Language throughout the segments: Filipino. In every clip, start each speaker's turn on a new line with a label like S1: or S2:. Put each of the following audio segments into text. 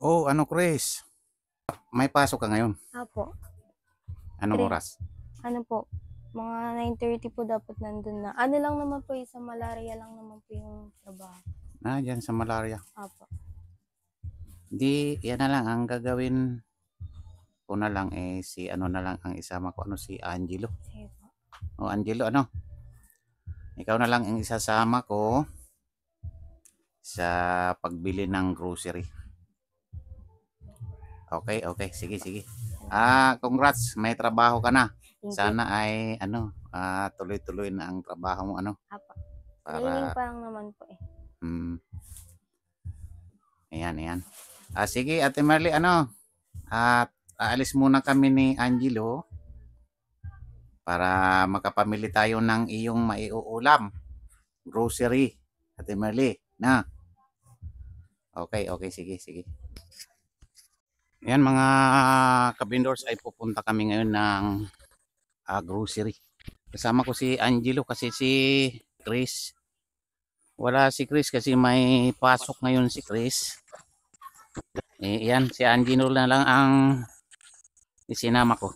S1: Oh, ano Chris? May pasok ka ngayon.
S2: Apo.
S1: Anong
S2: Tre
S1: oras?
S2: ano po, mga 9:30 po dapat nandun na. Ano lang naman po, sa malaria lang naman po yung trabaho.
S1: Diyan sa malaria.
S2: Apo.
S1: Di, yan na lang ang gagawin ko na lang si ano na lang ang isama ko, si Angelo.
S2: Sige po.
S1: O Angelo, ikaw na lang ang isasama ko sa pagbili ng grocery. Okay, okay. Sige, sige. Congrats, may trabaho ka na. Sana ay tuloy-tuloy na ang trabaho mo
S2: Apo. Training
S1: para
S2: pa lang naman po eh.
S1: Ayan, ayan. Sige, Ate Marley, aalis muna kami ni Angelo para makapamili tayo ng iyong maiuulam. Grocery, Ate Marley, na. Okay, okay, sige, sige. Ayan mga kabindors, ay pupunta kami ngayon ng grocery. Kasama ko si Angelo kasi si Chris. Wala si Chris kasi may pasok ngayon si Chris. Yan, si Angelo na lang ang isinama ko.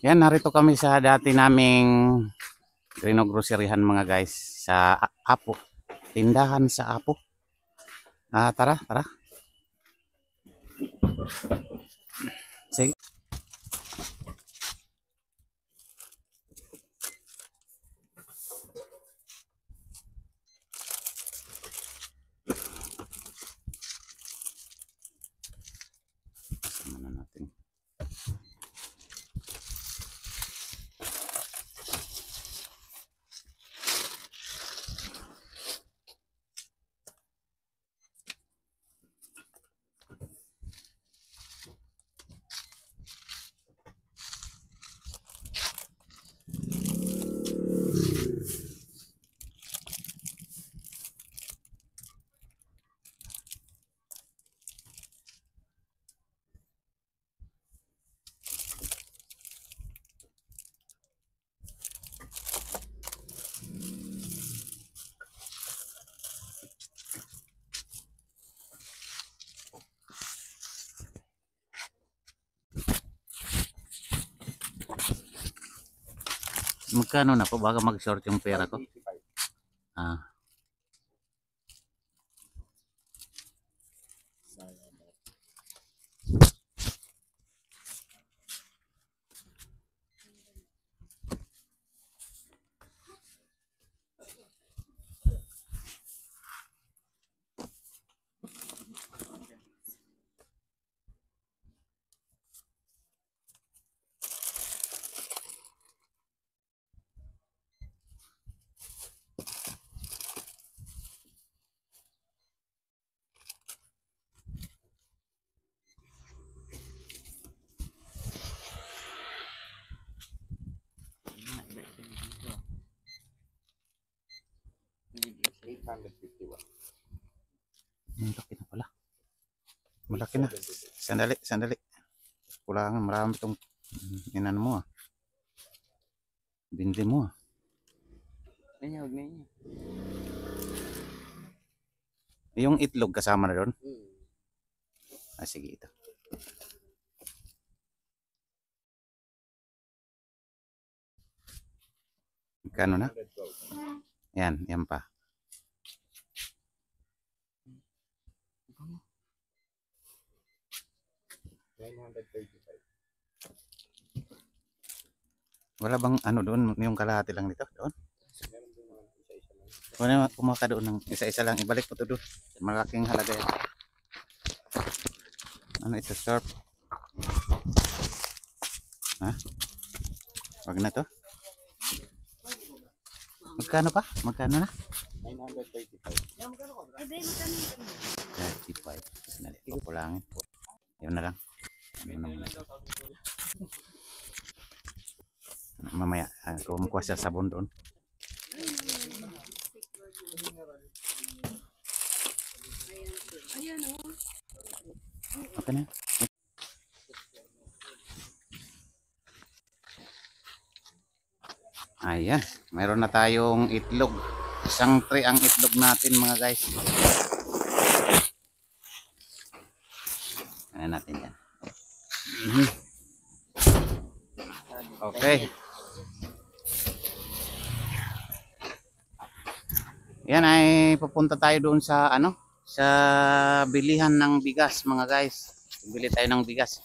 S1: Yan, narito kami sa dati naming groceryhan mga guys, sa Apo. Tindahan sa Apo. Tara, tara. Sige. Sama na natin. Magkano na po? Baka mag-short yung pera ko. Ah. Malaki na pala. Malaki na. Sandali, sandali. Kulangan, marami itong inano mo ah. Bindi mo ah.
S3: Ganyan, huwag na yun.
S1: Yung itlog kasama na doon?
S3: Hmm.
S1: Ah, sige ito. Magkano na? Yan, yan pa. Wala bang ano doon, yung kalahati lang nito doon? Wala kumaka doon ng isa-isa lang. Ibalik mo to doon. Malaking halaga yan. Ano ito, surf? Ha? Wag na to? Magkano pa? Magkano na?
S3: 935.
S1: 35. Sandali, kukulangin. Yun na lang. Ano naman ito? Mamaya, kumukuha sa sabon doon. Okay na. Ayan, mayroon na tayong itlog. Isang tray ang itlog natin mga guys. Ayan natin yan. Okay. Yan ay pupunta tayo doon sa ano, sa bilihan ng bigas mga guys. Bibili tayo ng bigas.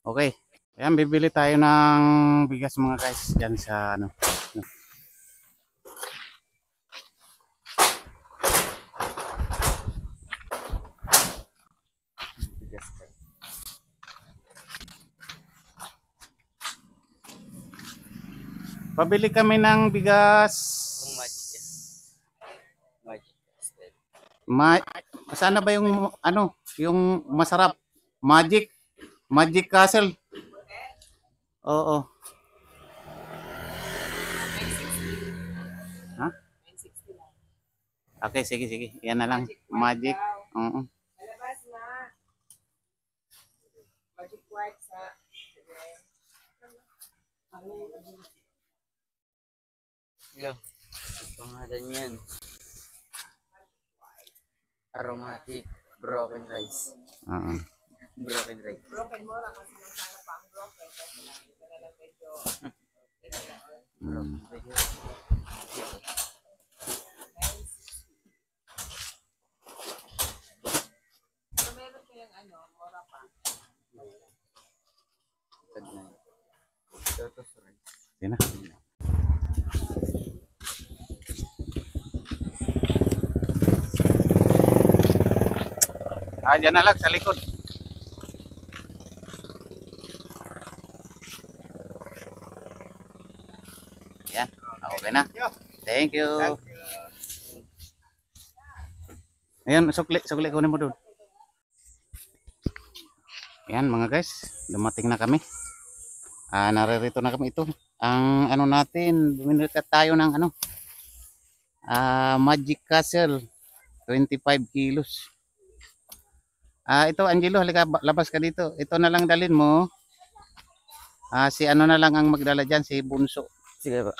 S1: Okay. Ayan, bibili tayo ng bigas mga guys diyan sa ano. Pabili kami ng bigas. Sana ba yung ano, yung masarap? Magic Castle. Oo. Ha? Okay, sige, sige. Yan na lang. Magic. Oo.
S4: Magic white sa
S3: Hello. Pangalan yan. Aromatic broken rice.
S1: Oo.
S3: Broken rice.
S4: broken mo lang kasi nasana pa ang broken kasi talaga medyo
S1: Mm.
S4: so meron kayang ano, mora pa.
S3: Tagnay. Ito rice.
S1: Yan na. Dyan na lang sa likod. Yan. Okay na. Thank you. Ayan, sukli kunin mo doon. Yan mga guys, dumating na kami. Naririto na kami ito. Ang ano natin, bumili tayo ng ano, Magic Castle, 25 kilos. Ito Angelo, halika, labas ka dito. Ito na lang dalin mo. Si ano na lang ang magdala dyan, si Bunso.
S3: Sige ba?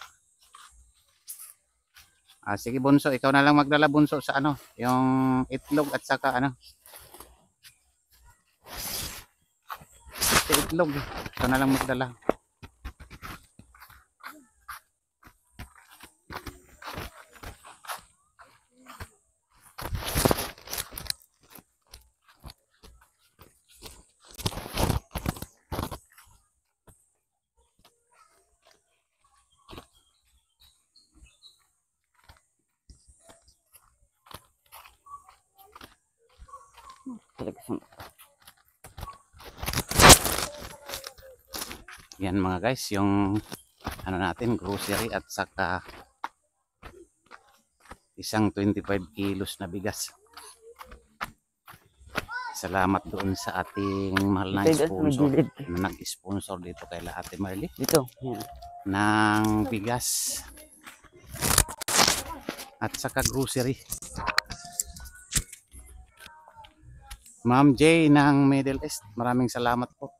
S1: Sige Bunso, ikaw na lang magdala Bunso sa ano, yung itlog at saka ano. Sa itlog, ikaw na lang magdala. Yan mga guys, yung ano natin, grocery at saka isang 25 kilos na bigas. Salamat doon sa ating mahal na sponsor na nag-sponsor dito kay Ate Marley.
S3: Dito. Yan.
S1: Ng bigas at saka grocery. Ma'am J ng Middle East. Maraming salamat po.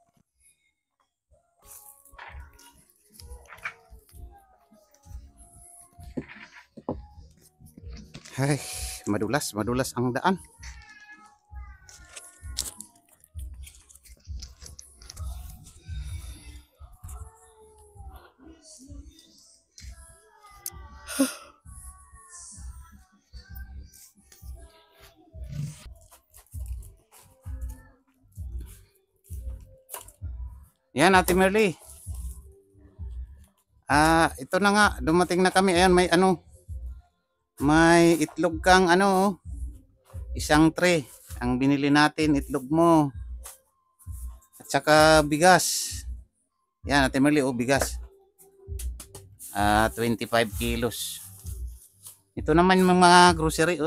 S1: Ay, madulas ang daan. Yan, Ate Merly. Ito na nga, dumating na kami. Ayan, may itlog kang isang tray. Ang binili natin, itlog mo. At saka bigas. Yan, Ate Merly, bigas. 25 kilos. Ito naman yung mga grocery,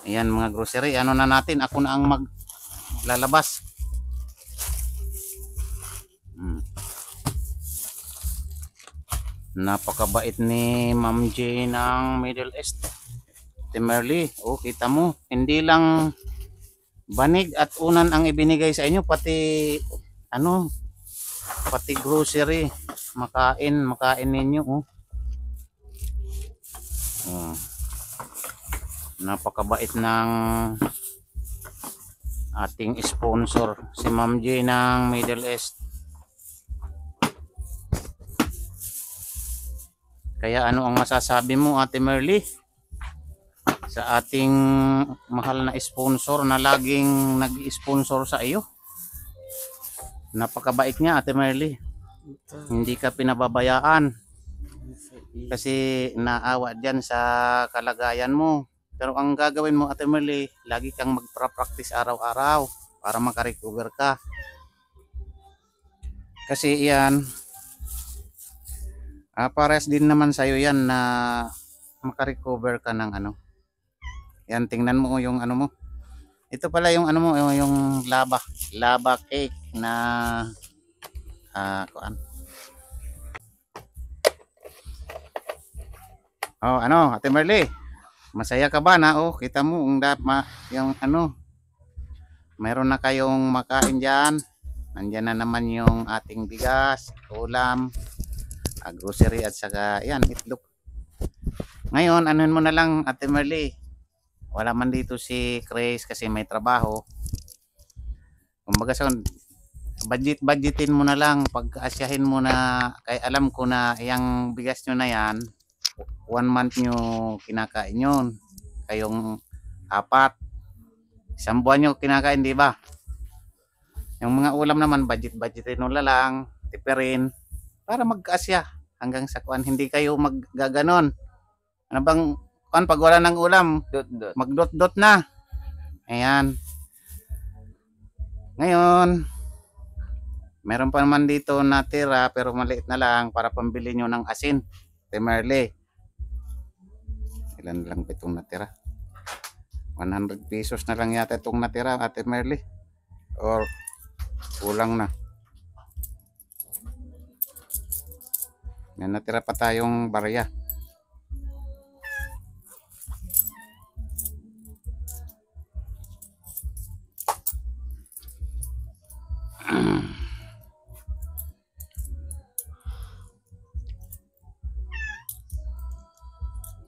S1: Ayan, mga grocery. Ano na natin, ako na ang maglalabas. Napakabait ni Ma'am J ng Middle East. Merly, kita mo, hindi lang banig at unan ang ibinigay sa inyo, pati pati grocery, makain ninyo, Napakabait ng ating sponsor, si Ma'am J ng Middle East. Kaya ano ang masasabi mo, Ate Merly, sa ating mahal na sponsor na laging nag-sponsor sa iyo? Napakabait niya, Ate Merly. Hindi ka pinababayaan kasi naawa diyan sa kalagayan mo. Pero ang gagawin mo, Ate Merly, lagi kang magpa-practice araw-araw para makarecover ka. Kasi yan, pares din naman sa'yo yan na makarecover ka ng Yan, tingnan mo yung mo. Ito pala yung mo, yung lava cake na kuan. Ate Merly, masaya ka ba na kita mo yung mayroon na kayong makain diyan. Nandiyan na naman yung ating bigas, ulam, grocery at saka yan, itlog. Ngayon, anuhin mo na lang, Ate Merly. Wala man dito si Chris kasi may trabaho. Kumbaga budgetin mo na lang, pag-asyahin mo na, kay alam ko na yung bigas nyo na yan, 1 month nyo kinakain yun. Kayong 4. 1 buwan nyo kinakain, di ba? Yung mga ulam naman, budgetin mo na lang, tipirin, para mag-asya hanggang sa kuan, hindi kayo maggaganon. Ano bang kuan, pag wala ng ulam, magdot-dot na. Ayan. Ngayon, meron pa naman dito natira pero maliit na lang para pambili nyo ng asin. Ate Merly, ilan lang ba itong natira? 100 pesos na lang yata itong natira, Ate Merly, or kulang na. May natira pa tayong barya.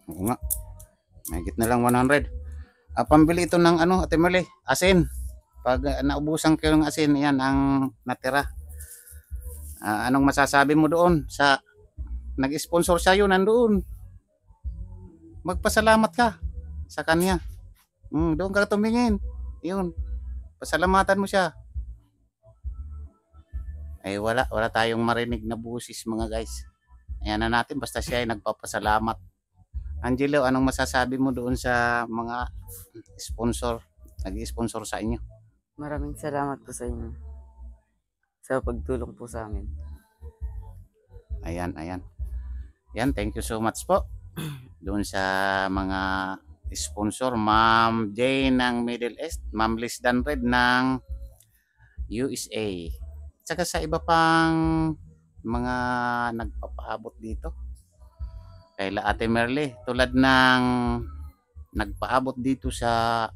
S1: Oo nga, mahigit na lang 100. Pambili ito ng Ate Merly, asin. Pag naubusan kayo ng asin, yan ang natira. Anong masasabi mo doon sa nag-sponsor siya, yun nandoon? Magpasalamat ka sa kanya. Doon ka tumingin. Yun, pasalamatan mo siya. Ay wala tayong marinig na busis, mga guys. Ayan na natin, basta siya ay nagpapasalamat. Angelo, anong masasabi mo doon sa mga sponsor, nag-sponsor sa inyo?
S3: Maraming salamat po sa inyo sa pagtulong po sa amin.
S1: Ayan. Yan, thank you so much po doon sa mga sponsor, Ma'am J ng Middle East, Ma'am Liz Danred ng USA. Tsaka sa iba pang mga nagpapaabot dito. Kay Ate Merly, tulad ng nagpaabot dito sa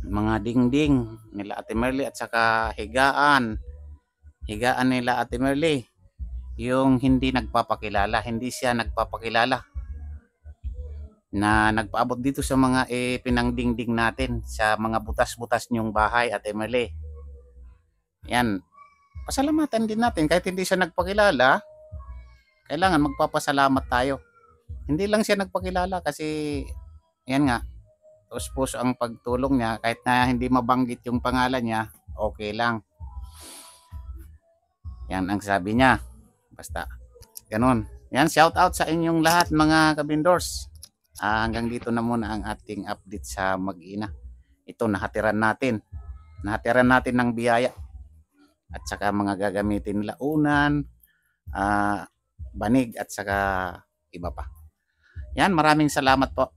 S1: mga dingding nila Ate Merly at saka higaan nila Ate Merly, yung hindi nagpapakilala, hindi siya nagpapakilala na nagpaabot dito sa mga pinangdingding natin sa mga butas-butas niyong bahay Ate Merly. Yan, pasalamatan din natin kahit hindi siya nagpakilala. Kailangan magpapasalamat tayo. Hindi lang siya nagpakilala kasi yan nga, puso ang pagtulong niya kahit na hindi mabanggit yung pangalan niya, okay lang. Yan ang sabi niya. Basta ganun. Yan, shout out sa inyong lahat mga kabindors. Hanggang dito na muna ang ating update sa Mag-ina. Ito nahatiran natin ng biyaya at saka mga gagamitin nila unan, banig at saka iba pa. Yan, maraming salamat po.